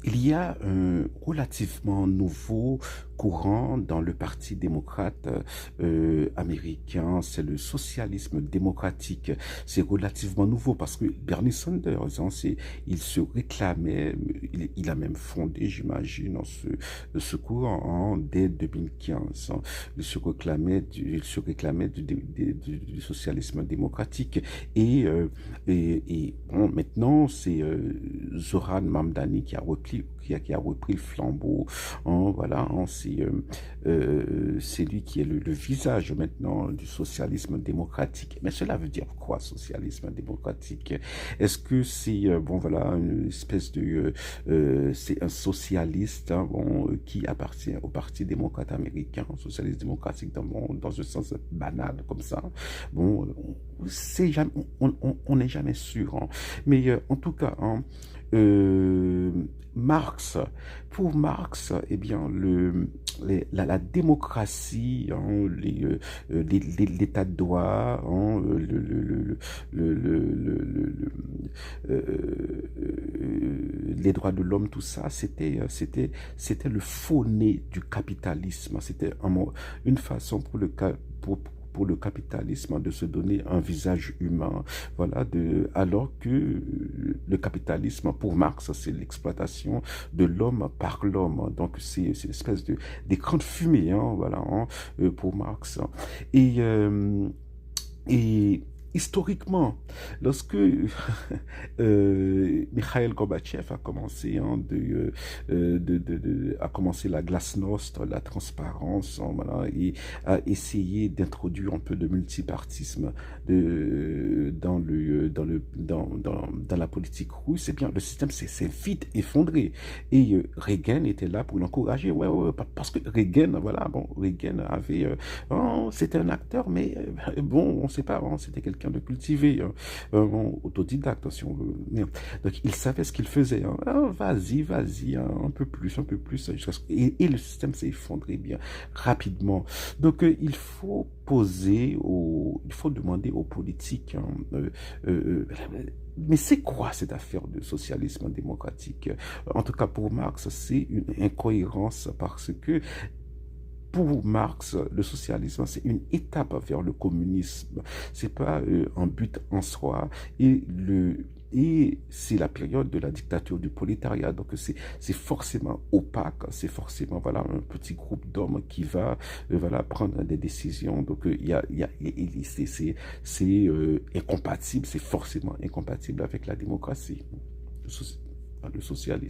Il y a un relativement nouveau courant dans le Parti démocrate américain, c'est le socialisme démocratique. C'est relativement nouveau parce que Bernie Sanders, il se réclamait, il a même fondé, j'imagine, ce courant dès 2015. Il se réclamait du socialisme démocratique. Et bon, maintenant, c'est Zoran Mamdani qui a repris le flambeau. Voilà, c'est lui qui est le visage maintenant du socialisme démocratique. Mais cela veut dire quoi, socialisme démocratique? Est-ce que c'est bon, voilà, une espèce de c'est un socialiste bon, qui appartient au Parti démocrate américain, socialiste démocratique dans un sens banal comme ça. Bon, c'est jamais, on n'est jamais sûr. Mais en tout cas, Marx, pour Marx, eh bien, la démocratie, l'état de droit, les droits de l'homme, tout ça, c'était le faux-nez du capitalisme. C'était une façon pour le capitalisme de se donner un visage humain. Voilà, alors que le capitalisme, pour Marx, c'est l'exploitation de l'homme par l'homme. Donc, c'est une espèce d'écran de fumée, voilà, pour Marx. Et, euh, et historiquement, lorsque Mikhail Gorbatchev a commencé, a commencé la glasnost, la transparence, voilà, et a essayé d'introduire un peu de multipartisme dans la politique russe, eh bien, le système s'est vite effondré. Et Reagan était là pour l'encourager, ouais, ouais, parce que Reagan, voilà, bon, Reagan avait, c'était un acteur, mais bon, on ne sait pas, c'était quelqu'un de cultivé, autodidacte, si on veut. Donc, il savait ce qu'il faisait. Vas-y, un peu plus, et le système s'est effondré bien rapidement. Donc, il faut demander aux politiques, mais c'est quoi cette affaire de socialisme démocratique? En tout cas, pour Marx, c'est une incohérence parce que pour Marx, le socialisme, c'est une étape vers le communisme. C'est pas un but en soi. Et c'est la période de la dictature du prolétariat. Donc, c'est forcément opaque. C'est forcément, voilà, un petit groupe d'hommes qui va, voilà, prendre des décisions. Donc, c'est incompatible. C'est forcément incompatible avec la démocratie, le socialisme.